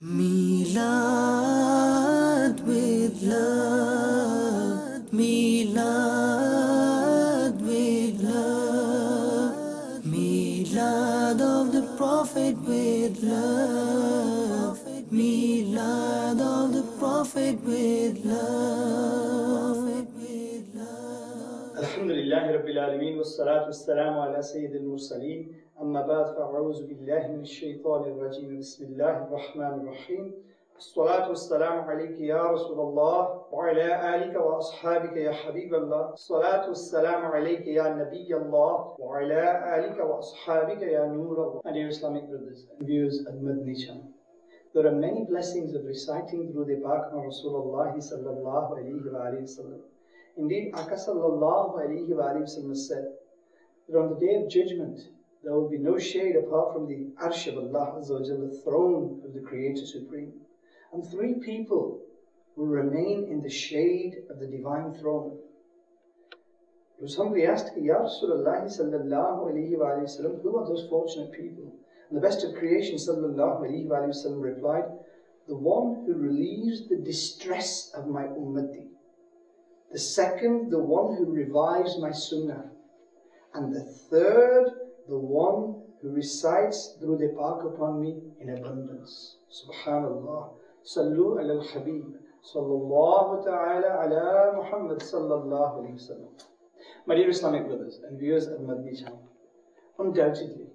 Milad with love, Milad with love, Milad of the Prophet with love, Milad of the Prophet with love. Alhamdulillahi Rabbil Alameen, wassalatu wassalamu ala Sayyidil Mursaleen, amma ba'd, fa'a'udhu billahi minash shaitanir rajim, bismillahir rahmanir rahim. As-salatu wassalamu alayka ya Rasulallah, wa ala alika wa ashabika ya Habiballah. As-salatu wassalamu alayka ya Nabiyallah, wa ala alika wa ashabika ya Nurallah. My dear Islamic brothers and viewers at Madani channel, there are many blessings of reciting through the Barak of Rasulullah sallallahu alayhi wa sallam. Indeed, Aka sallallahu alayhi wa sallam said that on the day of judgment, there will be no shade apart from the arsh of ALLAH'zوجل, the throne of the Creator Supreme. And three people will remain in the shade of the divine throne. It was humbly asked, Ya Rasulullah sallallahu alayhi wa sallam, who are those fortunate people? And the best of creation sallallahu alayhi wa sallam replied, the one who relieves the distress of my ummati. The second, the one who revives my sunnah. And the third, the one who recites Durud Pak upon me in abundance. Subhanallah. Sallu ala al-Habib. Sallallahu ta'ala ala Muhammad sallallahu alayhi wa sallam. My dear Islamic brothers and viewers of Madani channel, undoubtedly,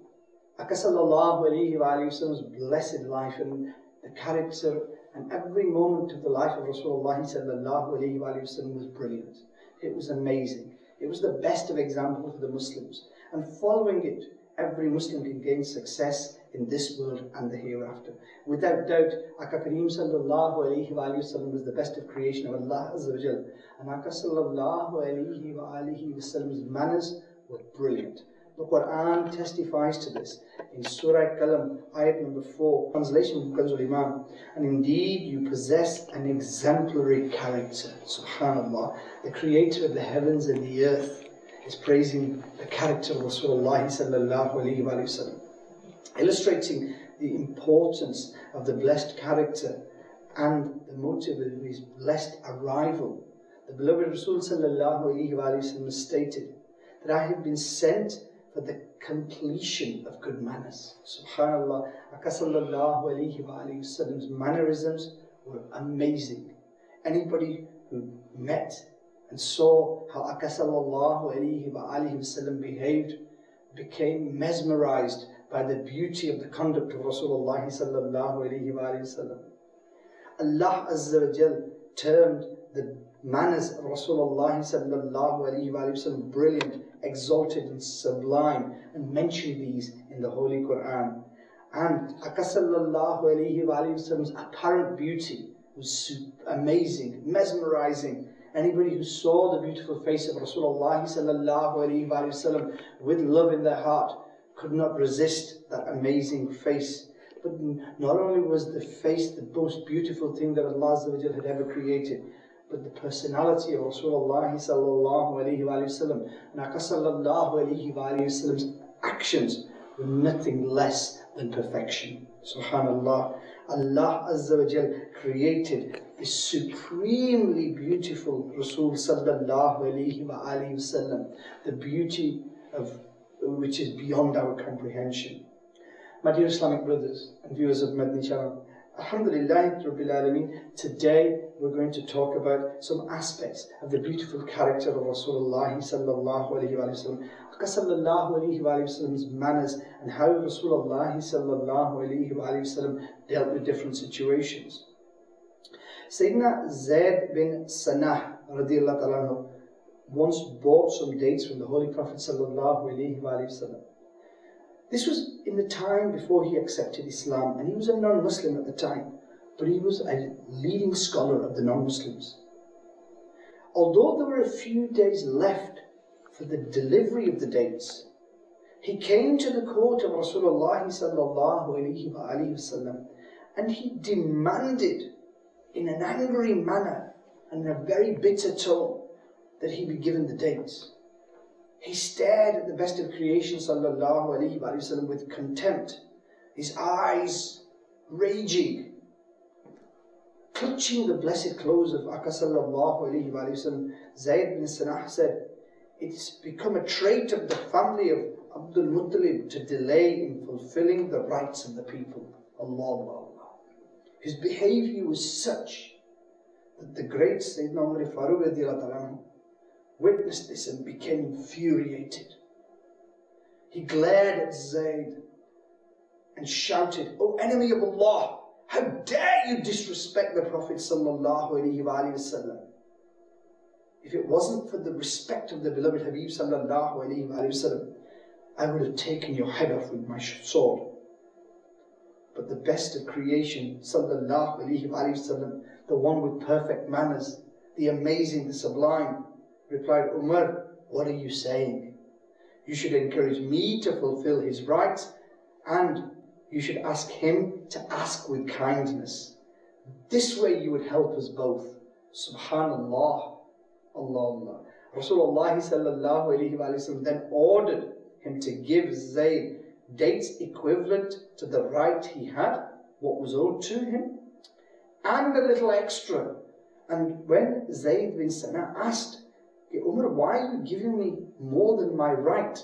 Aka sallallahu alayhi wa sallam's blessed life and the character and every moment of the life of Rasulullah sallallahu alayhi wa sallam was brilliant. It was amazing. It was the best of example for the Muslims. And following it, every Muslim can gain success in this world and the hereafter. Without doubt, Al-Kareem sallallahu alayhi wa sallam was the best of creation of ALLAH'zوجل. And Aka sallallahu alayhi wa sallam's manners were brilliant. The Quran testifies to this in Surah Qalam, ayat number 4, translation from Kanzul Imam. And indeed, you possess an exemplary character. Subhanallah. The creator of the heavens and the earth is praising the character of Rasulullah sallallahu alayhi wa sallam, illustrating the importance of the blessed character and the motive of his blessed arrival. The beloved Rasul sallallahu alayhi wa sallam stated that I have been sent for the completion of good manners. Subhanallah. Aka sallallahu alayhi wa sallam's mannerisms were amazing. Anybody who met and saw how Aka sallallahu alayhi wa sallam behaved became mesmerized by the beauty of the conduct of Rasulullah sallallahu alayhi wa sallam. ALLAH'zوجل termed the manners of Rasulullah sallallahu alayhi wa sallam brilliant, exalted and sublime, and mentioned these in the Holy Quran. And Aka sallallahu alayhi wa sallam's apparent beauty was amazing, mesmerizing. Anybody who saw the beautiful face of Rasulullah sallallahu alayhi wa sallam with love in their heart could not resist that amazing face. But not only was the face the most beautiful thing that ALLAH'zوجل had ever created, but the personality of Rasulullah sallallahu alayhi wa sallam and Aka sallallahu alayhi wa sallam's actions were nothing less than perfection. Subhanallah. ALLAH'zوجل created the supremely beautiful Rasul sallallahu alayhi wa sallam, the beauty of which is beyond our comprehension. My dear Islamic brothers and viewers of Madani channel, Alhamdulillah Rabbil Alameen, today we're going to talk about some aspects of the beautiful character of Rasulullah sallallahu alayhi wa sallam, Aka sallallahu alayhi wa sallam's manners, and how Rasulullah sallallahu alayhi wa sallam dealt with different situations. Sayyidina Zayd bin Sanah radiyallahu ta'ala once bought some dates from the Holy Prophet sallallahu alayhi wa sallam. This was in the time before he accepted Islam, and he was a non-Muslim at the time, but he was a leading scholar of the non-Muslims. Although there were a few days left for the delivery of the dates, he came to the court of Rasulullah sallallahu alayhi wa sallam, and he demanded in an angry manner and in a very bitter tone that he be given the dates. He stared at the best of creation sallallahu alayhi wa sallam with contempt, his eyes raging, clutching the blessed clothes of Aka sallallahu alayhi wa sallam, Zayd bin Sanah said, it's become a trait of the family of Abdul Muttalib to delay in fulfilling the rights of the people. Allah. His behavior was such that the great Sayyidina Umar Farooq witnessed this and became infuriated. He glared at Zayd and shouted, "O enemy of Allah, how dare you disrespect the Prophet sallallahu alaihi wasallam? If it wasn't for the respect of the beloved Habib sallallahu alaihi wasallam, I would have taken your head off with my sword." But the best of creation, sallallahu alaihi wasallam, the one with perfect manners, the amazing, the sublime, replied, "Umar, what are you saying? You should encourage me to fulfill his rights, and you should ask him to ask with kindness. This way you would help us both." Subhanallah. Allah. Rasulullah sallallahu alaihi wasallam then ordered him to give Zayd dates equivalent to the right he had, what was owed to him, and a little extra. And when Zayd bin Sana asked, "Umar, why are you giving me more than my right?"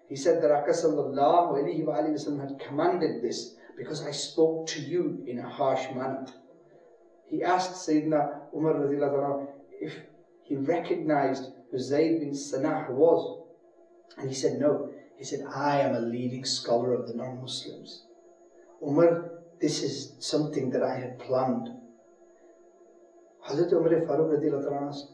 He said that Aka sallallahu alayhi wa sallam had commanded this because I spoke to you in a harsh manner. He asked Sayyidina Umar radhiyallahu anhu if he recognized who Zayd bin Sanah was. And he said no. He said, "I am a leading scholar of the non-Muslims. Umar, this is something that I had planned." Hazrat Umar Farooq radhiyallahu anhu asked,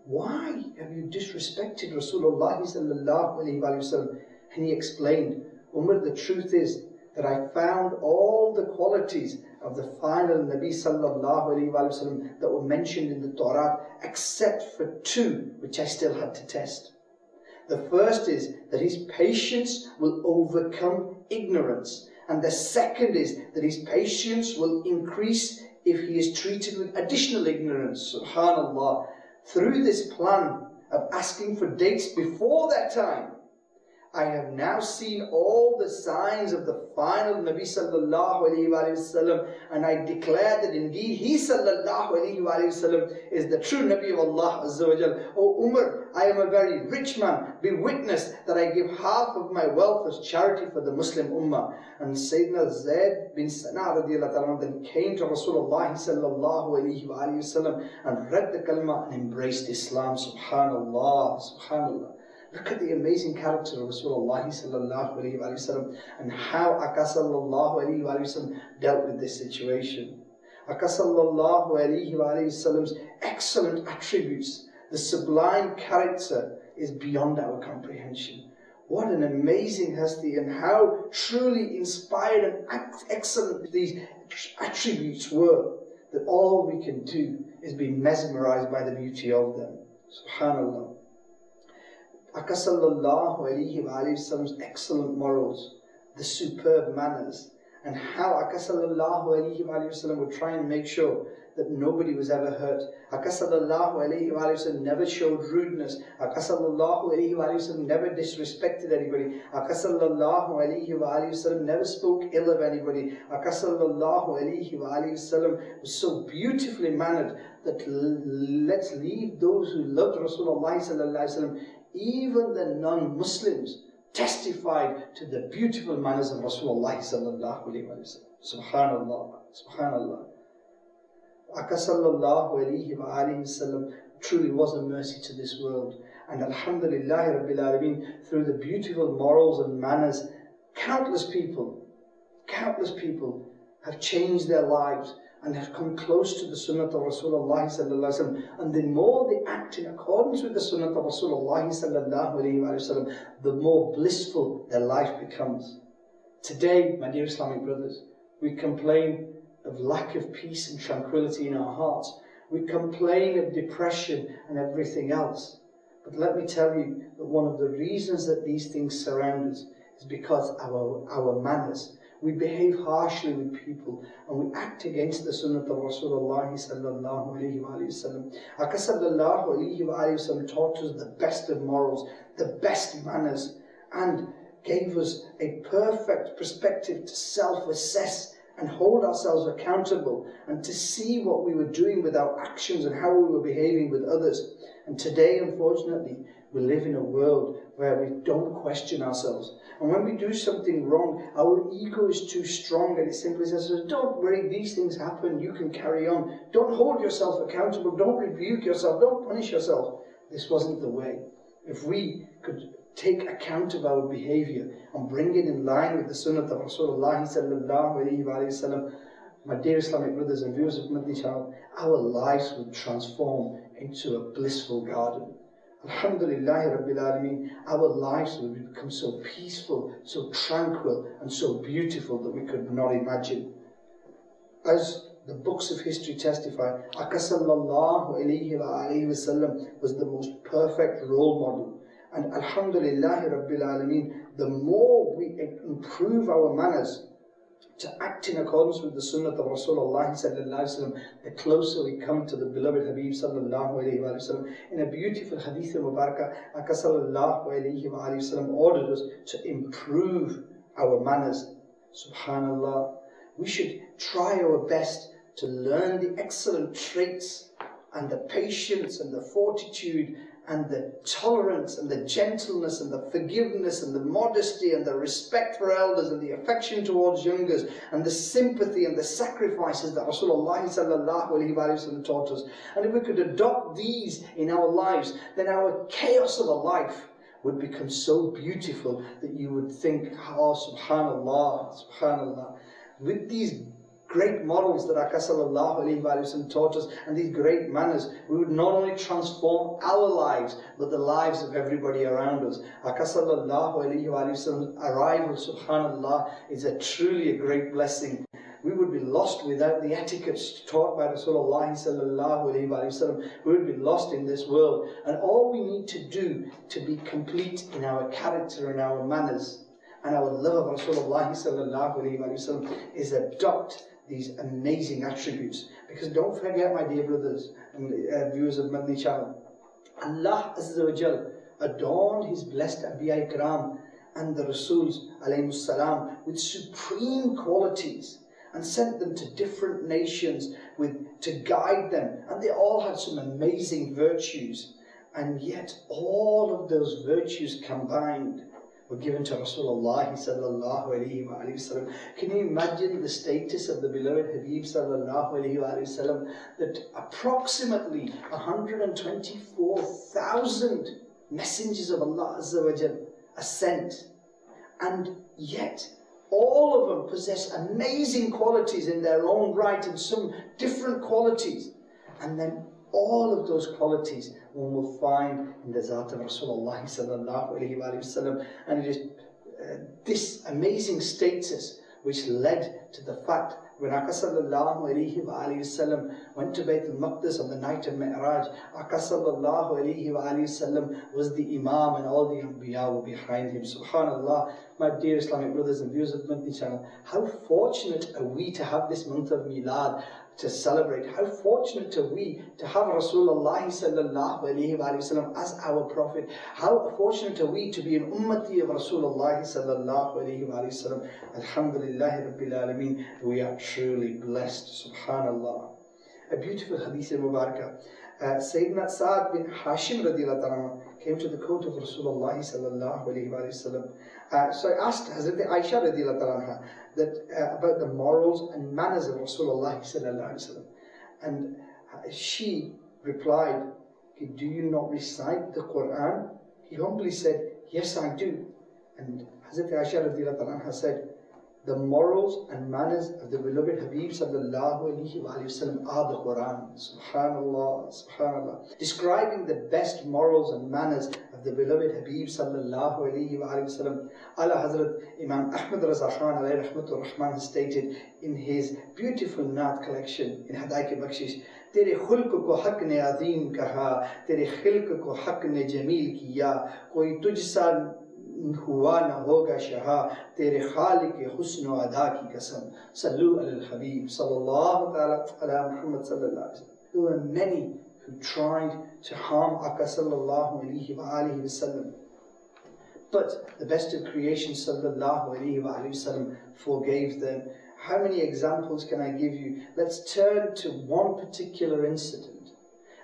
"Why have you disrespected Rasulullah sallallahu alayhi wa sallam?" And he explained, "Umar, the truth is that I found all the qualities of the final Nabi sallallahu alayhi wa sallam that were mentioned in the Torah, except for two which I still had to test. The first is that his patience will overcome ignorance, and the second is that his patience will increase if he is treated with additional ignorance." Subhanallah. Through this plan of asking for dates before that time, I have now seen all the signs of the final Nabi sallallahu alayhi wa sallam, and I declare that indeed he sallallahu alayhi wa sallam is the true Nabi of ALLAH'Azzoojal. O Umar, I am a very rich man. Be witness that I give half of my wealth as charity for the Muslim Ummah. And Sayyidina Zayd bin Sana radiyallahu anhu then came to Rasulullah sallallahu alayhi wa sallam and read the kalmah and embraced Islam. Subhanallah. Subhanallah. Look at the amazing character of Rasulullah sallallahu alayhi wa sallam and how Aka sallallahu alayhi wa sallam dealt with this situation. Aka sallallahu alayhi wa sallam's excellent attributes, the sublime character, is beyond our comprehension. What an amazing hasti, and how truly inspired and excellent these attributes were, that all we can do is be mesmerized by the beauty of them. Subhanallah. Aka sallallahu alayhi wa sallam's excellent morals, the superb manners, and how Aka sallallahu alayhi wa sallam would try and make sure that nobody was ever hurt. Aka sallallahu alayhi wa sallam never showed rudeness. Aka sallallahu alayhi wa sallam never disrespected anybody. Aka sallallahu alayhi wa sallam never spoke ill of anybody. Aka sallallahu alayhi wa sallam was so beautifully mannered that let's leave those who loved Rasulullah sallallahu alayhi wa sallam, even the non-Muslims testified to the beautiful manners of Rasulullah sallallahu alayhi wa sallam. Subhanallah. Subhanallah. Aka sallallahu alayhi wa sallam truly was a mercy to this world. And alhamdulillah rabbil alameen, through the beautiful morals and manners, countless people have changed their lives and have come close to the sunnah of Rasulullah sallallahu alaihi wasallam. And the more they act in accordance with the sunnah of Rasulullah sallallahu alaihi wasallam, the more blissful their life becomes. Today, my dear Islamic brothers, we complain of lack of peace and tranquility in our hearts. We complain of depression and everything else. But let me tell you that one of the reasons that these things surround us is because our manners. We behave harshly with people and we act against the sunnah of Rasulullah sallallahu alayhi wa sallam. Aka sallallahu alayhi wa sallam taught us the best of morals, the best manners, and gave us a perfect perspective to self-assess and hold ourselves accountable, and to see what we were doing with our actions and how we were behaving with others. And today, unfortunately, we live in a world where we don't question ourselves. And when we do something wrong, our ego is too strong, and it simply says, don't worry, these things happen, you can carry on. Don't hold yourself accountable, don't rebuke yourself, don't punish yourself. This wasn't the way. If we could take account of our behavior and bring it in line with the sunnah of Rasulullah ﷺ, my dear Islamic brothers and viewers of Madani channel, our lives would transform into a blissful garden. Alhamdulillah Rabbil Alameen, our lives would become so peaceful, so tranquil, and so beautiful that we could not imagine. As the books of history testify, Aka sallallahu alayhi wa alayhi wa sallam was the most perfect role model. And Alhamdulillah Rabbil Alameen, the more we improve our manners to act in accordance with the sunnah of Rasulullah ﷺ, the closer we come to the beloved Habib sallallahu alayhi wa sallam. In a beautiful hadith Mubarakah, Aka sallallahu alayhi wa sallam ordered us to improve our manners. Subhanallah. We should try our best to learn the excellent traits and the patience and the fortitude and the tolerance and the gentleness and the forgiveness and the modesty and the respect for elders and the affection towards youngers and the sympathy and the sacrifices that Rasulullah sallallahu alaihi wasallam taught us. And if we could adopt these in our lives, then our chaos of a life would become so beautiful that you would think, oh, subhanallah, subhanallah. With these great models that Aka sallallahu alayhi wa sallam taught us and these great manners, we would not only transform our lives but the lives of everybody around us. Aka sallallahu alayhi wa sallam's arrival, subhanallah, is truly a great blessing. We would be lost without the etiquettes taught by Rasulullah sallallahu alayhi wa sallam. We would be lost in this world, and all we need to do to be complete in our character and our manners and our love of Rasulullah sallallahu alayhi wa sallam is adopt these amazing attributes. Because don't forget, my dear brothers and viewers of Madani channel, ALLAH'Azzoojal adorned His blessed Anbiya Ikram and the Rasuls alayhimus salam with supreme qualities and sent them to different nations to guide them, and they all had some amazing virtues, and yet all of those virtues combined were given to Rasulullah sallallahu alayhi wa sallam. Can you imagine the status of the beloved Habib sallallahu alayhi wa sallam, that approximately 124,000 messengers of Allah Azza wa Jal are sent, and yet all of them possess amazing qualities in their own right and some different qualities, and then all of those qualities one will find in the Zat of Rasulullah sallallahu alayhi wa sallam. And it is this amazing status which led to the fact when Aka sallallahu alayhi wa sallam went to Bayt al-Maqdis on the night of Mi'raj, Aka sallallahu alayhi wa sallam was the Imam and all the Anbiya were behind him. Subhanallah, my dear Islamic brothers and viewers of Madani channel, how fortunate are we to have this month of Milad to celebrate. How fortunate are we to have Rasulullah sallallahu alayhi wa sallam as our Prophet. How fortunate are we to be an ummati of Rasulullah sallallahu alayhi wa sallam. Alhamdulillah Rabbil Alameen, we are truly blessed, subhanallah. A beautiful hadith Mubarakah. Sayyidina Sa'ad bin Hashim radiallahu anhu came to the court of Rasulullah sallallahu alayhi wa sallam. So I asked Hazrat Aisha radiallahu anha that about the morals and manners of Rasulullah sallallahu alayhi wa sallam. And she replied, do you not recite the Quran? He humbly said, yes, I do. And Hazrat Aisha radiallahu anha said, the morals and manners of the beloved Habib sallallahu alayhi wa sallam are the Quran. Subhanallah, subhanallah. Describing the best morals and manners of the beloved Habib sallallahu alayhi wa sallam, Ala Hazrat Imam Ahmad Raza Khan alayhi rahmatur rahman has stated in his beautiful Naat collection in Hadaik Bakshish, Tere khulq ko haq ne azim kaha, tere khilq ko haq ne jameel kiya, koi tujhsa हुआ न होगा शहा तेरे खालिक हुस्न व अदा की कसम सल्लु अलल हबीब सल्लल्लाहु अला मुहम्मद सल्लल्लाहु अलैहि वसल्लम. There were many who tried to harm Aka sallallahu alayhi wa alihi wasallam, but the best of creation sallallahu alayhi wa alihi wasallam forgave them. how many examples can I give you? Let's turn to one particular incident.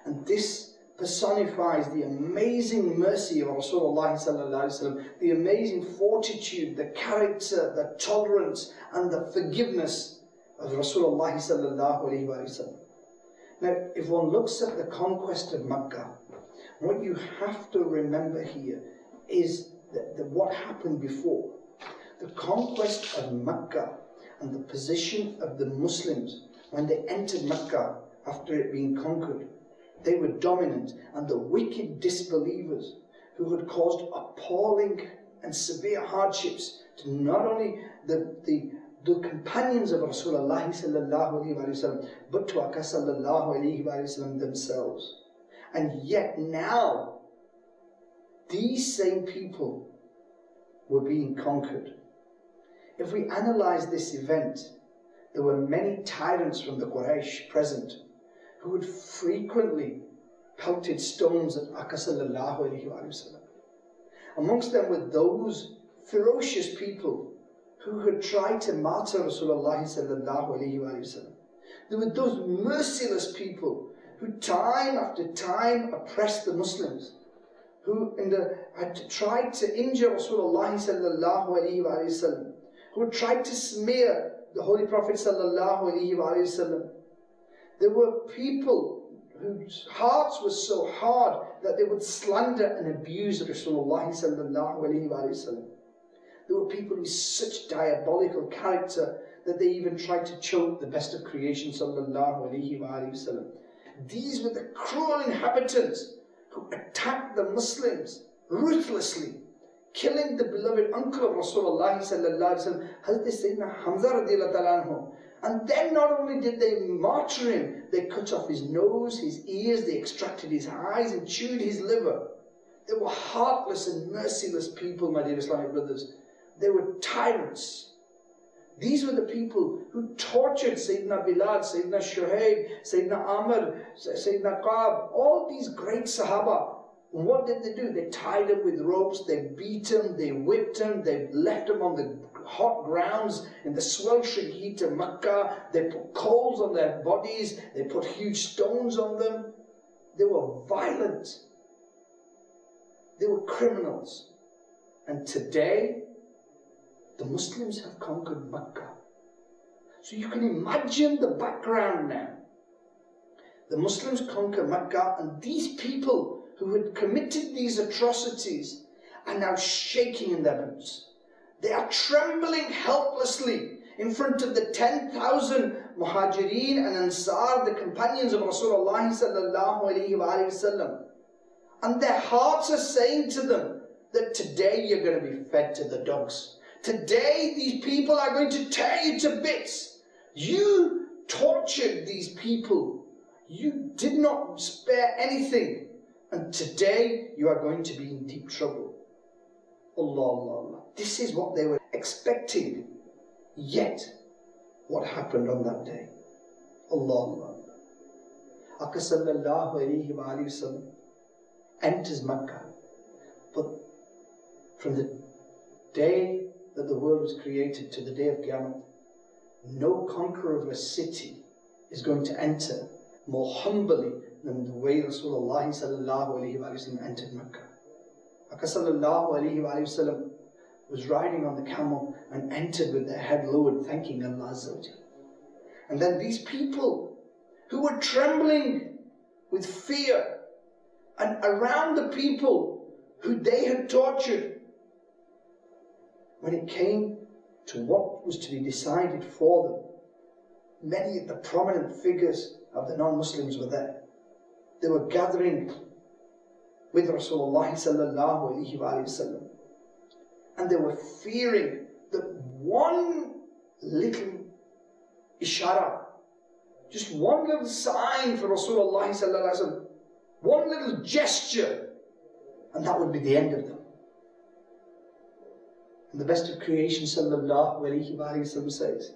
And this personifies the amazing mercy of Rasulullah, the amazing fortitude, the character, the tolerance, and the forgiveness of Rasulullah. Now, if one looks at the conquest of Mecca, what you have to remember here is that what happened before. The conquest of Mecca and the position of the Muslims when they entered Mecca after it being conquered. They were dominant, and the wicked disbelievers who had caused appalling and severe hardships to not only the companions of Rasulullah but to Akka themselves. And yet now, these same people were being conquered. If we analyze this event, there were many tyrants from the Quraysh present who had frequently pelted stones at Akka ﷺ. Amongst them were those ferocious people who had tried to martyr Rasulullah ﷺ. There were those merciless people who time after time oppressed the Muslims, who had tried to injure Rasulullah ﷺ, who had tried to smear the Holy Prophet ﷺ. There were people whose hearts were so hard that they would slander and abuse Rasulullah ﷺ. There were people with such diabolical character that they even tried to choke the best of creation ﷺ. These were the cruel inhabitants who attacked the Muslims ruthlessly, killing the beloved uncle of Rasulullah ﷺ, Hazrat Sayyidina Hamza radiallahu ta'ala anhu. And then not only did they martyr him, they cut off his nose, his ears, they extracted his eyes and chewed his liver. They were heartless and merciless people, my dear Islamic brothers. They were tyrants. These were the people who tortured Sayyidina Bilal, Sayyidina Shuhaib, Sayyidina Amr, Sayyidina Qab, all these great Sahaba. And what did they do? They tied them with ropes, they beat them, they whipped them, they left them on the hot grounds in the sweltering heat of Mecca. They put coals on their bodies, they put huge stones on them. They were violent. They were criminals. And today, the Muslims have conquered Mecca. So you can imagine the background now. The Muslims conquer Mecca, and these people who had committed these atrocities are now shaking in their boots. They are trembling helplessly in front of the 10,000 Muhajirin and Ansar, the companions of Rasulullah ﷺ. And their hearts are saying to them that today you're going to be fed to the dogs. Today these people are going to tear you to bits. You tortured these people. You did not spare anything. And today you are going to be in deep trouble. Allah, Allah, Allah. This is what they were expecting. Yet, what happened on that day? Allah, Allah, Allah. Akka sallallahu alayhi wa sallam enters Mecca. But from the day that the world was created to the day of Qiyamah, no conqueror of a city is going to enter more humbly than the way Rasulullah sallallahu alayhi wa sallam entered Mecca. Akka sallallahu alayhi wa sallam was riding on the camel and entered with their head lowered, thanking ALLAH'zوجل. And then these people who were trembling with fear, and around the people who they had tortured, when it came to what was to be decided for them, many of the prominent figures of the non-Muslims were there. They were gathering with Rasulullah sallallahu alayhi wa sallam, and they were fearing that one little ishara, just one little sign for Rasulullah sallallahu alayhi wa sallam, one little gesture, and that would be the end of them. And the best of creation sallallahu alayhi wa sallam says,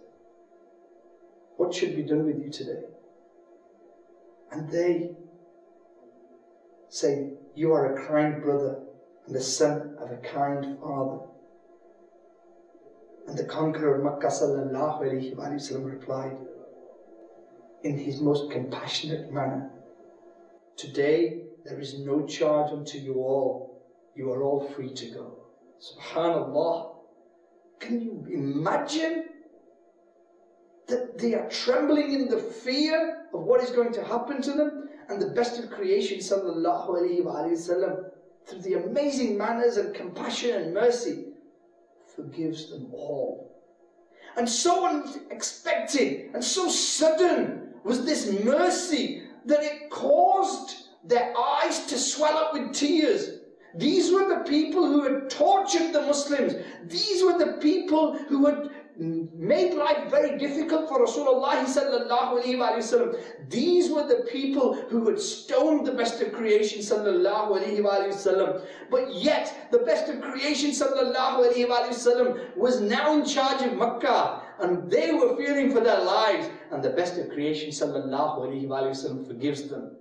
what should be done with you today? And they say, you are a kind brother and the son of a kind father. And the conqueror of Makkah ﷺ replied in his most compassionate manner, "Today there is no charge unto you all. You are all free to go." Subhanallah. Can you imagine that they are trembling in the fear of what is going to happen to them? And the best of creation ﷺ, through the amazing manners and compassion and mercy, forgives them all. And so unexpected and so sudden was this mercy that it caused their eyes to swell up with tears. These were the people who had tortured the Muslims. These were the people who had made life very difficult for Rasulullah ﷺ. These were the people who had stoned the best of creation ﷺ. But yet the best of creation ﷺ was now in charge of Makkah, and they were fearing for their lives, and the best of creation ﷺ forgives them.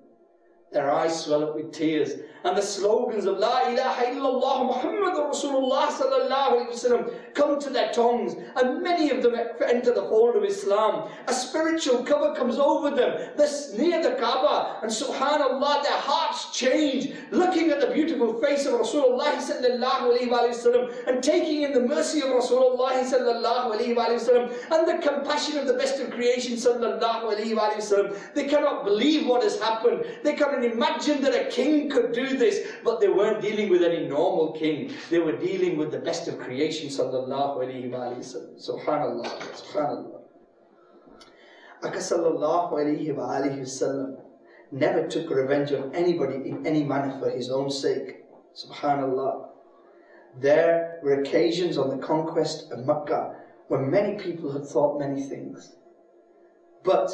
Their eyes swell up with tears, and the slogans of La ilaha illallah Muhammadur Rasulullah ﷺ come to their tongues, and many of them enter the fold of Islam. A spiritual cover comes over them. They're near the Kaaba, and subhanallah, their hearts change, looking at the beautiful face of Rasulullah ﷺ and taking in the mercy of Rasulullah ﷺ and the compassion of the best of creation ﷺ. They cannot believe what has happened. They cannot imagine that a king could do this, but they weren't dealing with any normal king. They were dealing with the best of creation sallallahu alaihi wasallam. Subhanallah, subhanallah. Aka sallallahu alaihi wasallam never took revenge on anybody in any manner for his own sake. Subhanallah. There were occasions on the conquest of Makkah when many people had thought many things, but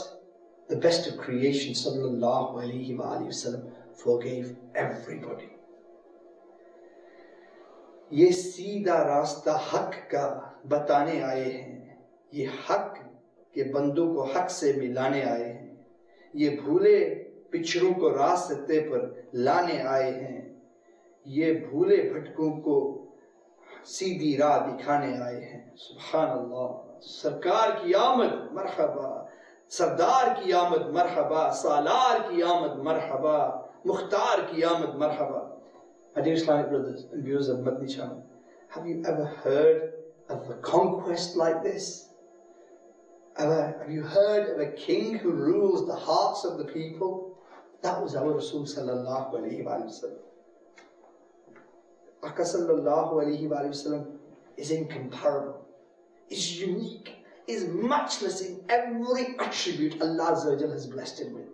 the best of creation sallallahu alaihi wasallam forgave everybody. ये सीधा रास्ता हक का बताने आए हैं, ये हक के बंदों को हक से मिलाने आए हैं, ये भूले पिछड़ों को रास्ते पर लाने आए हैं, ये भूले भटकों को सीधी राह दिखाने आए हैं. सुभान अल्लाह. सरकार की आमद मरहबा, सरदार की आमद मरहबा, सालार की आमद मरहबा, मुख्तार की आमद मरहबा. My dear Islamic brothers and viewers of Madani channel, have you ever heard of a conquest like this? Have you heard of a king who rules the hearts of the people? That was our Rasul sallallahu alaihi wasallam. Aka sallallahu alaihi wasallam is incomparable, is unique, is matchless in every attribute Allah Azza has blessed him with.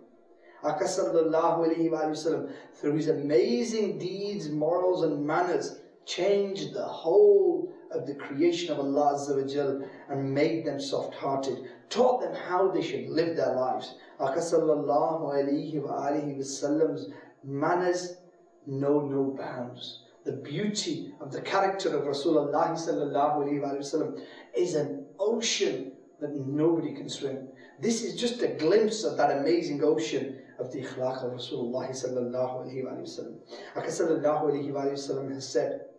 Aka sallallahu alaihi wasallam, through his amazing deeds, morals and manners, changed the whole of the creation of Allah Azza and made them soft-hearted, taught them how they should live their lives. Aka sallallahu alaihi wasallam's manners know no bounds. The beauty of the character of Rasulullah sallallahu alaihi wasallam is an ocean that nobody can swim. This is just a glimpse of that amazing ocean of the akhlaq of Rasulullah sallallahu alaihi wasallam. Aka sallallahu alaihi wasallam has said,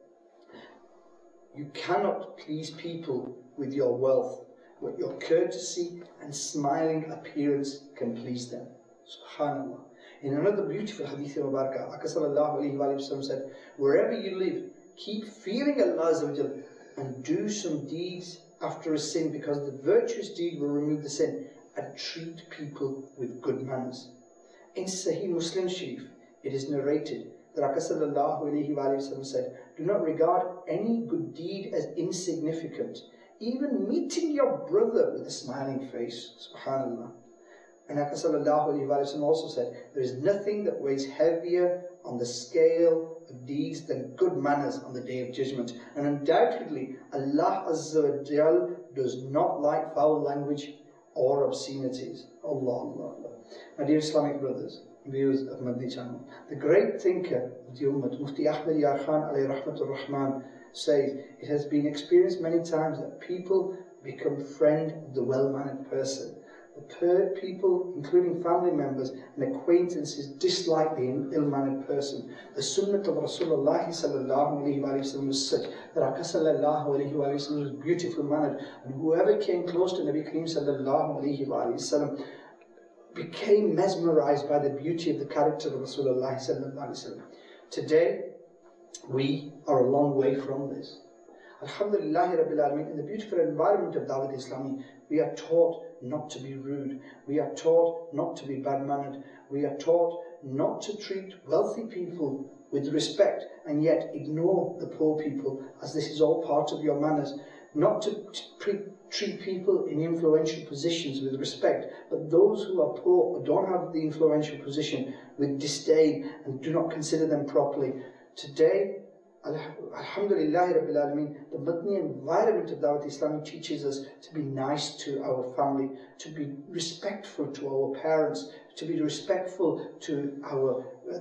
"You cannot please people with your wealth, but your courtesy and smiling appearance can please them." Subhanallah. In another beautiful hadith of Mubarakah, Aka sallallahu alaihi wasallam said, "Wherever you live, keep fearing Allah Azza wa Jal and do some deeds after a sin, because the virtuous deed will remove the sin, and treat people with good manners." In Sahih Muslim Sharif, it is narrated that Aka sallallahu alaihi wasallam said, "Do not regard any good deed as insignificant, even meeting your brother with a smiling face." Subhanallah. And Aka sallallahu alaihi wasallam also said, "There is nothing that weighs heavier on the scale of deeds than good manners on the Day of Judgment. And undoubtedly, Allah Azza wa Jal does not like foul language or obscenities." Allah, Allah, Allah. My dear Islamic brothers and viewers of Madani channel, the great thinker of the Ummah, Mufti Ahmad Yar Khan alayhi rahmatur rahman, says, "It has been experienced many times that people become friend of the well-mannered person. The people, including family members and acquaintances, dislike the ill-mannered person. The sunnah of Rasulullah ﷺ was such that Aka ﷺ was beautiful mannered, and whoever came close to Nabi Kareem ﷺ became mesmerized by the beauty of the character of Rasulullah ﷺ. Today, we are a long way from this. Alhamdulillah Rabbil Alameen, in the beautiful environment of dawat-e-islami, we are taught not to be rude. We are taught not to be bad-mannered. We are taught not to treat wealthy people with respect and yet ignore the poor people, as this is all part of your manners. Not to treat people in influential positions with respect, but those who are poor or don't have the influential position with disdain and do not consider them properly. Today, Alhamdulillah Rabbil Alameen, the Madani environment of dawat-e-islami teaches us to be nice to our family, to be respectful to our parents, to be respectful to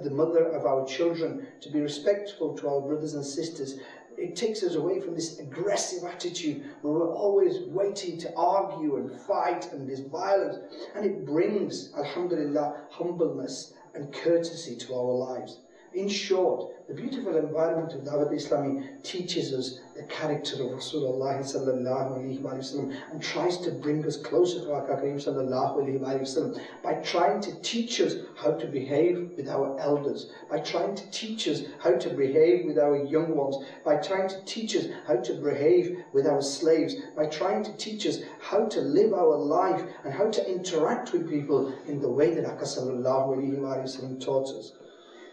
the mother of our children, to be respectful to our brothers and sisters. It takes us away from this aggressive attitude where we're always waiting to argue and fight and there's violence, and it brings, alhamdulillah, humbleness and courtesy to our lives. In short, the beautiful environment of dawat-e-islami teaches us the character of Rasulullah ﷺ and tries to bring us closer to our Kareem ﷺ by trying to teach us how to behave with our elders, by trying to teach us how to behave with our young ones, by trying to teach us how to behave with our slaves, by trying to teach us how to live our life and how to interact with people in the way that Aka ﷺ taught us.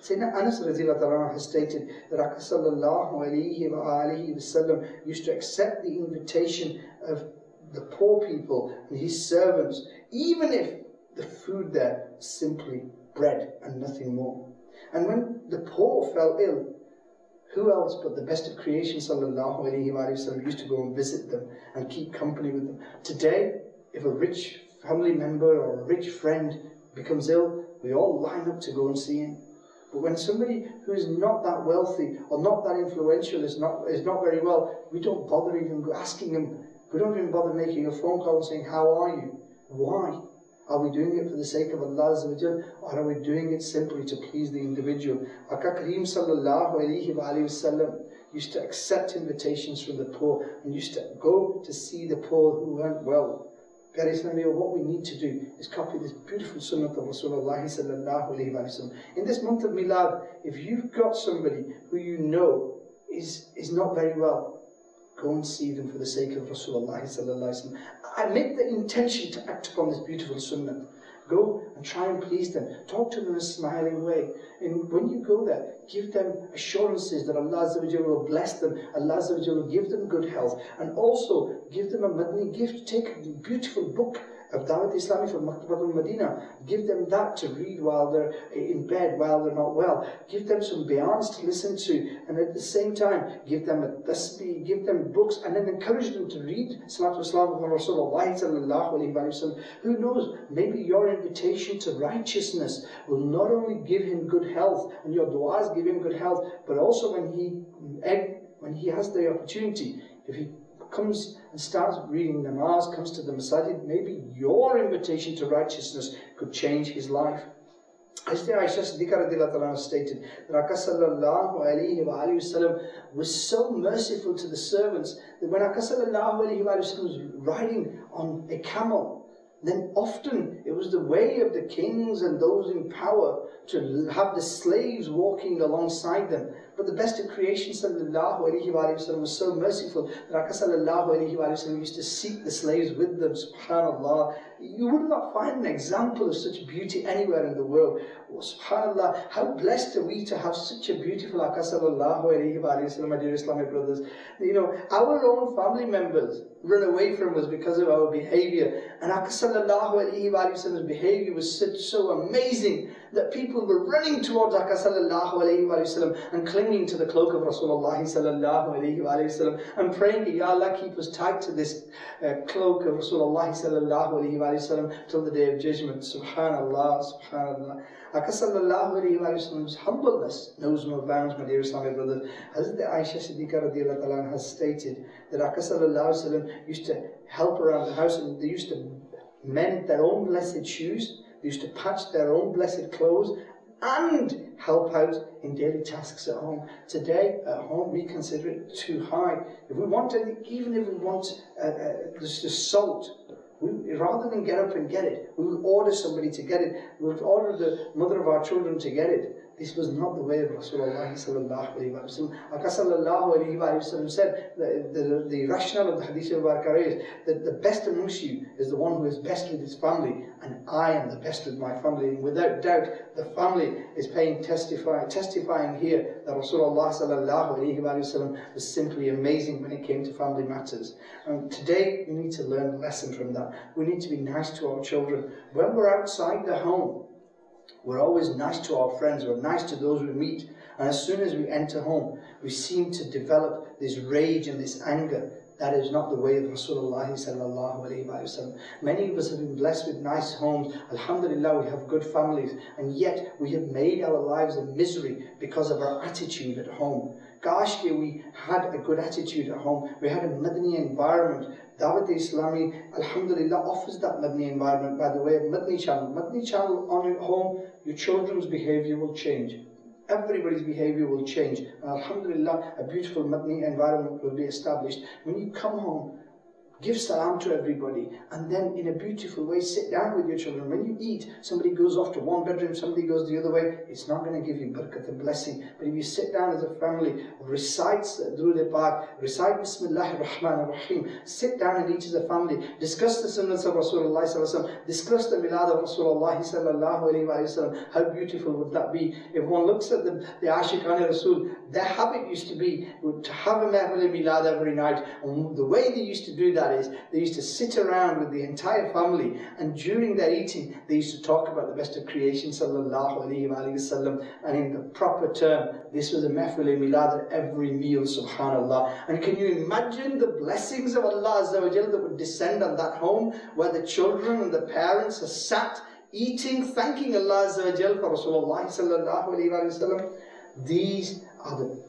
Sayyidina Anas has stated that Aka ﷺ used to accept the invitation of the poor people and his servants, even if the food there was simply bread and nothing more. And when the poor fell ill, who else but the best of creation ﷺ used to go and visit them and keep company with them. Today, if a rich family member or a rich friend becomes ill, we all line up to go and see him. But when somebody who is not that wealthy or not that influential is not very well, we don't bother even asking them. We don't even bother making a phone call and saying, how are you? Why? Are we doing it for the sake of Allah, or are we doing it simply to please the individual? Aka Kareem ﷺ used to accept invitations from the poor and used to go to see the poor who weren't well. What we need to do is copy this beautiful sunnah of Rasulullah ﷺ. In this month of Milad, if you've got somebody who you know is not very well, go and see them for the sake of Rasulullah ﷺ. I make the intention to act upon this beautiful sunnah. Go and try and please them. Talk to them in a smiling way. And when you go there, give them assurances that Allah will bless them. Allah will give them good health. And also give them a Madani gift. Take a beautiful book of dawat-e-islami from Madina. Give them that to read while they're in bed, while they're not well. Give them some bayans to listen to, and at the same time give them a tasbih, give them books, and then encourage them to read Salatu Wassalamu ala Rasulullah ﷺ. Who knows, maybe your invitation to righteousness will not only give him good health, and your du'as give him good health, but also when he has the opportunity, if he comes and starts reading namaz, comes to the masajid, maybe your invitation to righteousness could change his life. As the Aisha Siddiqa stated that Aka ﷺ was so merciful to the servants that when Aka ﷺ was riding on a camel, then often it was the way of the kings and those in power to have the slaves walking alongside them. But the best of creation ﷺ was so merciful that Aka ﷺ used to seek the slaves with them. Subhanallah. You would not find an example of such beauty anywhere in the world. Oh, subhanallah, how blessed are we to have such a beautiful Aka ﷺ, my dear Islamic brothers. You know, our own family members run away from us because of our behavior. And Aka ﷺ's behavior was so amazing that people were running towards Aka ﷺ and clinging to the cloak of Rasulullah ﷺ and praying, Ya Allah, keep us tight to this cloak of Rasulullah ﷺ till the day of judgment. Subhanallah, subhanallah. Aka ﷺ's humbleness knows no bounds, my dear Islamic brothers. Hazrat Aisha Siddiqa has stated that Aka ﷺ used to help around the house, and they used to mend their own blessed shoes, they used to patch their own blessed clothes, and help out in daily tasks at home. Today, at home, we consider it too high. If we want anything, even if we want just salt, rather than get up and get it, we will order somebody to get it. We will order the mother of our children to get it. This was not the way of Rasulullah sallallahu alayhi wa sallam. Aka sallallahu alayhi wa sallam said, the rationale of the Hadith of Barakah is that the best amongst you is the one who is best with his family, and I am the best with my family. And without doubt, the family is testifying here that Rasulullah sallallahu alayhi wa sallam was simply amazing when it came to family matters. And today, we need to learn a lesson from that. We need to be nice to our children. When we're outside the home, we're always nice to our friends, we're nice to those we meet, and as soon as we enter home, we seem to develop this rage and this anger. That is not the way of Rasulullah sallallahu alayhi wa sallam. Many of us have been blessed with nice homes. Alhamdulillah, we have good families, and yet we have made our lives a misery because of our attitude at home. Gosh, we had a good attitude at home. We had a Madani environment. Dawat-e-islami, alhamdulillah, offers that Madani environment by the way of Madani channel. Madani channel on your home, your children's behavior will change. Everybody's behavior will change. And alhamdulillah, a beautiful Madani environment will be established. When you come home, give salam to everybody, and then in a beautiful way sit down with your children. When you eat, somebody goes off to one bedroom, somebody goes the other way, it's not going to give you barakat and blessing. But if you sit down as a family, recite Durood Pak, recite Bismillahir Rahmanir Rahim, sit down and eat as a family, discuss the sunnahs of Rasulullah ﷺ, discuss the Meelad of Rasulullah ﷺ, how beautiful would that be? If one looks at the Ashiqan Rasul, their habit used to be to have a Meelad every night, and the way they used to do that is they used to sit around with the entire family, and during their eating they used to talk about the best of creation sallallahu alayhi wa sallam, and in the proper term this was a Milad at every meal, subhanallah. And can you imagine the blessings of Allah Azza that would descend on that home where the children and the parents are sat eating, thanking Allah Azza for Rasulullah sallallahu alayhi wa sallam? These are the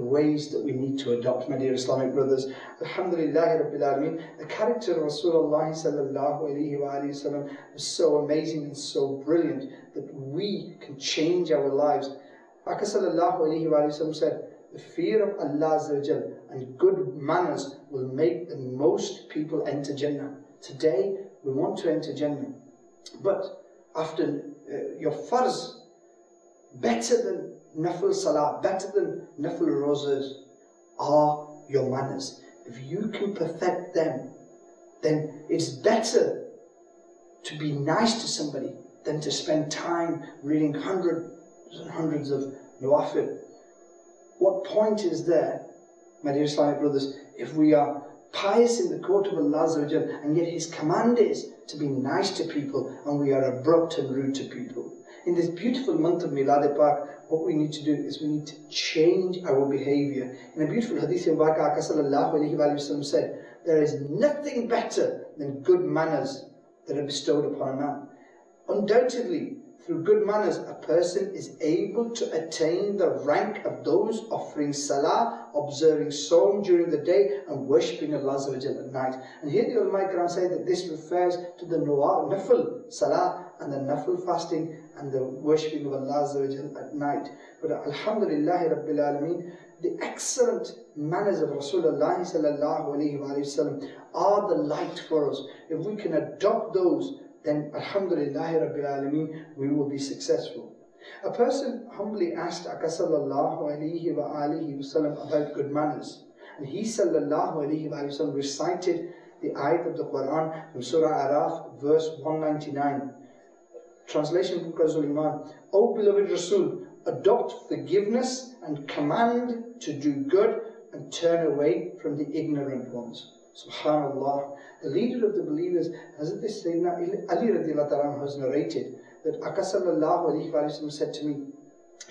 ways that we need to adopt, my dear Islamic brothers. Alhamdulillah Rabbil Alameen. The character of Rasulullah sallallahu alayhi wa sallam was so amazing and so brilliant that we can change our lives. Aka sallallahu alayhi wa sallam said, the fear of Allah Azza and good manners will make the most people enter Jannah. Today, we want to enter Jannah, but after your farz, better than Nafil Salah, better than Nafil Rosas, are your manners. If you can perfect them, then it's better to be nice to somebody than to spend time reading hundreds and hundreds of Nawafil. What point is there, my dear Islamic brothers, if we are pious in the court of Allah Azza and yet His command is to be nice to people, and we are abrupt and rude to people? In this beautiful month of Meelad Pak, what we need to do is we need to change our behavior. In a beautiful hadith of Aka sallallahu alayhi wa sallam said, there is nothing better than good manners that are bestowed upon a man. Undoubtedly, through good manners, a person is able to attain the rank of those offering salah, observing Sawm during the day, and worshipping Allah at night. And here the ulama Ikram say that this refers to the nafil salah and the nafil fasting and the worshipping of Allah at night. But alhamdulillah Rabbil Alameen, the excellent manners of Rasulullah sallallahu alayhi wa sallam are the light for us. If we can adopt those, then alhamdulillah Rabbil Alameen, we will be successful. A person humbly asked Aka sallallahu alayhi wa sallam about good manners, and he sallallahu alayhi wa sallam recited the ayat of the Quran from Surah Araf, verse 199. Translation from Qazul Iman: O beloved Rasul, adopt forgiveness and command to do good and turn away from the ignorant ones. Subhanallah. The leader of the believers, Hazrat Sayyidina Ali radiallahu ta'ala has narrated that Aka sallallahu alayhi wa sallam said to me,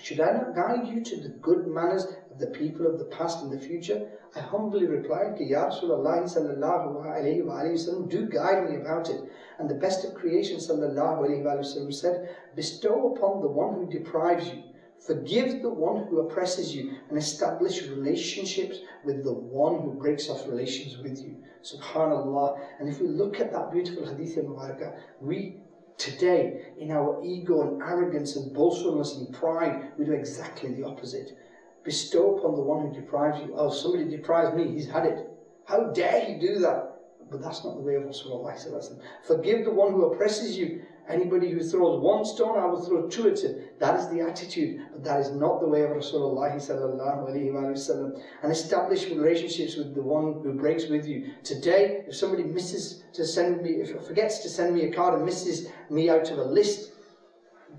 should I not guide you to the good manners of the people of the past and the future? I humbly replied, Ya Rasulullah sallallahu alayhi wa sallam, do guide me about it. And the best of creation sallallahu alayhi wa sallam said, bestow upon the one who deprives you, Forgive the one who oppresses you and establish relationships with the one who breaks off relations with you. Subhanallah. And if we look at that beautiful hadith Mubarakah, we today, in our ego and arrogance and boastfulness and pride, we do exactly the opposite. Bestow upon the one who deprives you. Oh, somebody deprives me, he's had it. How dare he do that? But that's not the way of Rasulullah. Forgive the one who oppresses you. Anybody who throws one stone, I will throw two at him. That is the attitude, but that is not the way of Rasulullah sallallahu alaihi wasallam. And establish relationships with the one who breaks with you. Today, if somebody misses to send me, if forgets to send me a card and misses me out of a list,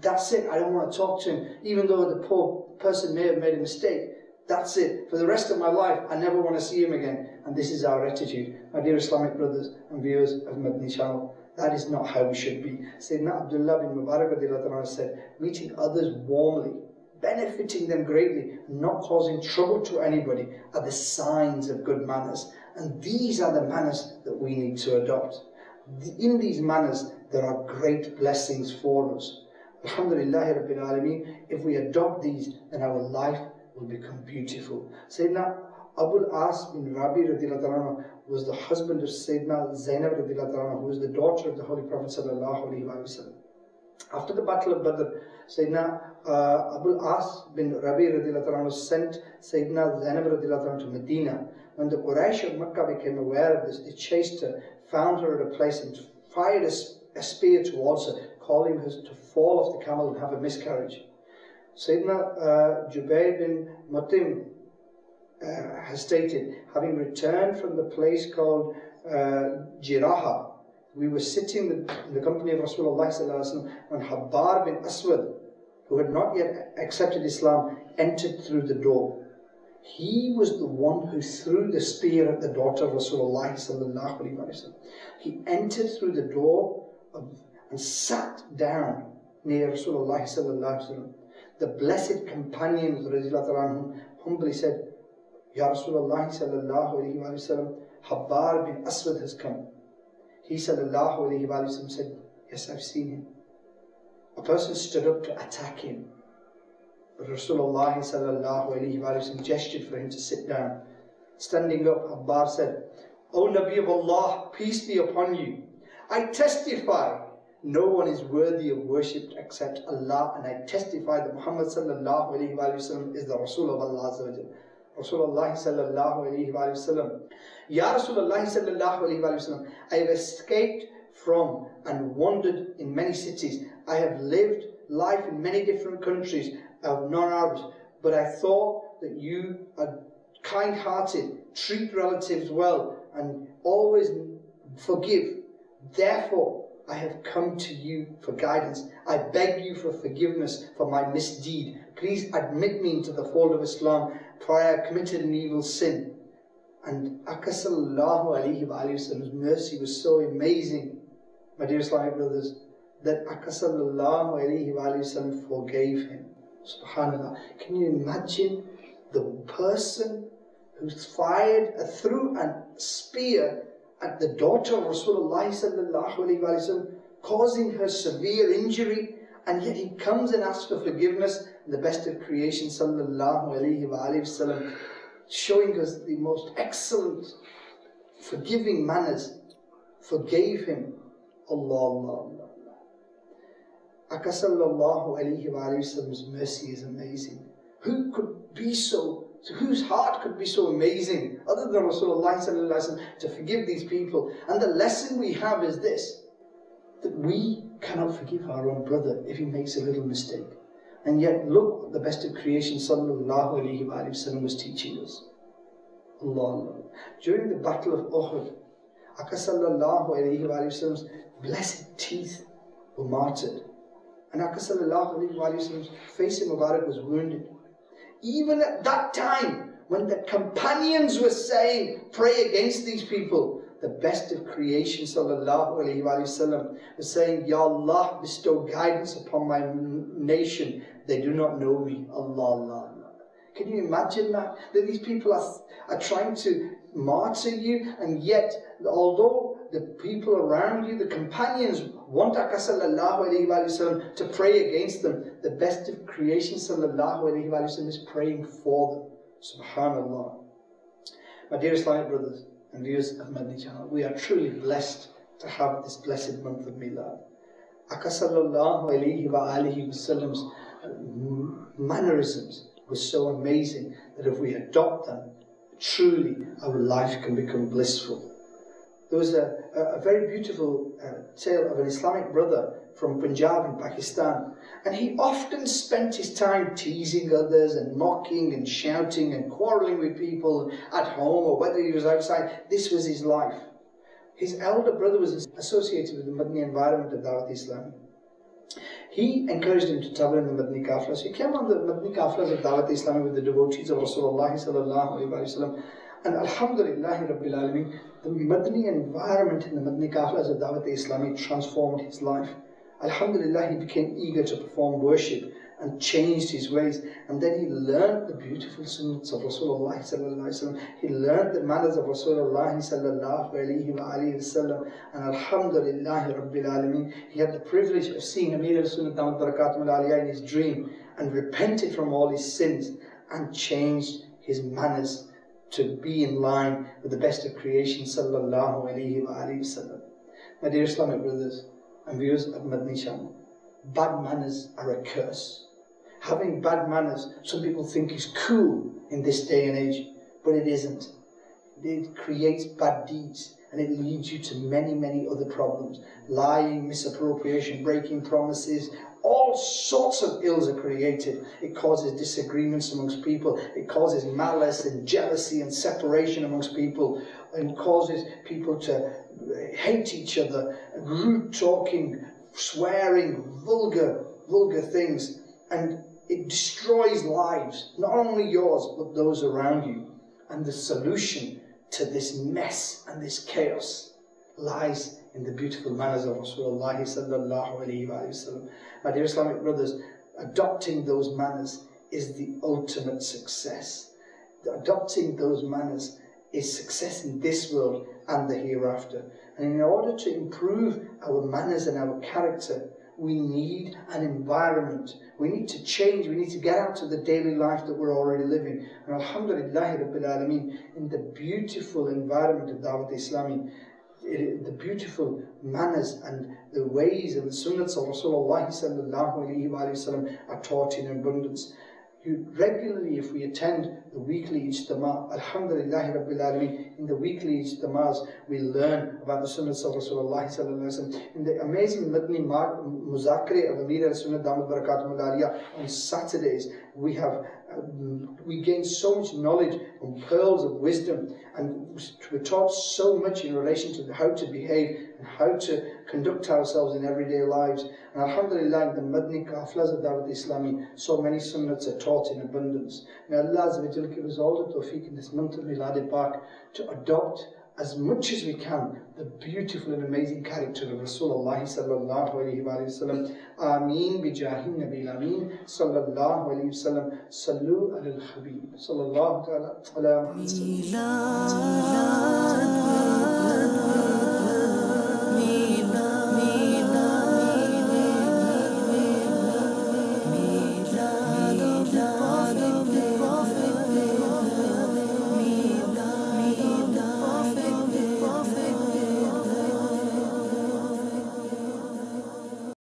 that's it. I don't want to talk to him, even though the poor person may have made a mistake. That's it. For the rest of my life, I never want to see him again. And this is our attitude. My dear Islamic brothers and viewers of Madani channel, that is not how we should be. Sayyidina Abdullah bin Mubarak said, meeting others warmly, benefiting them greatly, not causing trouble to anybody, are the signs of good manners. And these are the manners that we need to adopt. In these manners, there are great blessings for us. Alhamdulillah Rabbil Alameen, if we adopt these, then our life will become beautiful. Sayyidina Abu al-As bin Rabi was the husband of Sayyidina Zainab who was the daughter of the Holy Prophet ﷺ. After the Battle of Badr, Sayyidina Abu al-As bin Rabi sent Sayyidina Zainab to Medina. When the Quraysh of Makkah became aware of this, they chased her, found her at a place and fired a spear towards her, calling her to fall off the camel and have a miscarriage. Sayyidina Jubayr bin Mutim has stated, having returned from the place called Jiraha, we were sitting in the company of Rasulullah when Habbar bin Aswad, who had not yet accepted Islam, entered through the door. He was the one who threw the spear at the daughter of Rasulullah. He entered through the door and sat down near Rasulullah. The blessed companions humbly said, Ya Rasulullah Habbar bin Aswad has come. He said, yes, I've seen him. A person stood up to attack him, but Rasulullah gestured for him to sit down. Standing up, Habbar said, O Nabi of Allah, peace be upon you, I testify no one is worthy of worship except Allah, and I testify that Muhammadﷺ is the Rasul of Allah. Rasulullah sallallahu alayhi wa sallam. Ya Rasulullah sallallahu alayhi wa sallam, I have escaped from and wandered in many cities. I have lived life in many different countries of non-Arabs, but I thought that you are kind-hearted, treat relatives well, and always forgive. Therefore, I have come to you for guidance. I beg you for forgiveness for my misdeed. Please admit me into the fold of Islam, for I have committed an evil sin. And Akka sallallahu alayhi wa sallam's mercy was so amazing, my dear Islamic brothers, that Akka sallallahu alayhi wa sallam forgave him. Subhanallah. Can you imagine the person who threw a spear at the daughter of Rasulullah sallallahu alayhi wa sallam, causing her severe injury, and yet he comes and asks for forgiveness? The best of creation sallallahu alayhi wa sallam, showing us the most excellent forgiving manners, forgave him. Allah. Akka sallallahu alayhi wa sallam's mercy is amazing. Who could be whose heart could be so amazing other than Rasulullah sallallahu alayhi wa sallam to forgive these people? And the lesson we have is this, that we cannot forgive our own brother if he makes a little mistake. And yet look what the best of creation sallallahu alayhi wa sallam was teaching us. Allah. During the battle of Uhud, Akka sallallahu alayhi wa sallam's blessed teeth were martyred. And Akka sallallahu alayhi wa sallam's face Mubarak was wounded. Even at that time, when the companions were saying, pray against these people, the best of creation sallallahu alayhi wa sallam was saying, Ya Allah, bestow guidance upon my nation. They do not know me. Allah. Can you imagine that? That these people are trying to martyr you, and yet, although the people around you, the companions, want Aka sallallahu alayhi wa sallam to pray against them. The best of creation sallallahu alayhi wa sallam is praying for them. Subhanallah. My dear Islamic brothers and viewers of Madani channel, we are truly blessed to have this blessed month of Milad. Aka sallallahu alayhi wa sallam's mannerisms were so amazing that if we adopt them, truly our life can become blissful. There was a very beautiful tale of an Islamic brother from Punjab in Pakistan, and he often spent his time teasing others and mocking and shouting and quarrelling with people at home or whether he was outside. This was his life. His elder brother was associated with the Madani environment of dawat-e-islami. He encouraged him to travel in the Madani Qaflas. He came on the Madani Qaflas of dawat-e-islami with the devotees of Rasulullah sallallahu alayhi wa sallam. And Alhamdulillahi Rabbil Alameen, the Madani environment in the Madani Qaflas of dawat-e-islami transformed his life. Alhamdulillah, he became eager to perform worship and changed his ways. And then he learned the beautiful sunnahs of Rasulullah sallallahu alayhi wa sallam. He learned the manners of Rasulullah sallallahu alayhi wa sallam. And Alhamdulillah Rabbil Alameen, he had the privilege of seeing Amir al-Sunnah Damat Barakatum al-Aliyah in his dream and repented from all his sins and changed his manners to be in line with the best of creation sallallahu alayhi wa sallam. My dear Islamic brothers and viewers of Madani channel, bad manners are a curse. Having bad manners, some people think is cool in this day and age, but it isn't. It creates bad deeds and it leads you to many, many other problems. Lying, misappropriation, breaking promises, all sorts of ills are created. It causes disagreements amongst people. It causes malice and jealousy and separation amongst people, and causes people to hate each other, rude talking, swearing, vulgar things, and it destroys lives, not only yours but those around you. And the solution to this mess and this chaos lies in the beautiful manners of Rasulullah sallallahu alayhi wa sallam. My dear Islamic brothers, adopting those manners is the ultimate success. Adopting those manners is success in this world and the hereafter. And in order to improve our manners and our character, we need an environment. We need to change. We need to get out of the daily life that we're already living. And Alhamdulillah Rabbil Alameen, in the beautiful environment of dawat-e-islami, the beautiful manners and the ways and the sunnahs of Rasulullah sallallahu alayhi wa sallam are taught in abundance. Regularly, if we attend the weekly ijtima, Alhamdulillah Rabbil Alameen, in the weekly ijtimas, we learn about the sunnahs of Rasulullah sallallahu alayhi wa sallam. In the amazing Madani Muzakre of Amir al-Sunnah Damat Barakatum al-Aliyah on Saturdays, we gain so much knowledge and pearls of wisdom, and we're taught so much in relation to how to behave and how to conduct ourselves in everyday lives. And Alhamdulillah, in the Madani Qaflas of dawat-e-islami, so many sunnahs are taught in abundance. May ALLAH'Azzoojal give us all the tawfiq in this month of Milad Pak to adopt as much as we can the beautiful and amazing character of Rasulullah sallallahu alayhi wa sallam. Ameen bi Jashn Nabil Ameen sallallahu alayhi wa sallam. Sallu ala al-Habib sallallahu ta'ala ala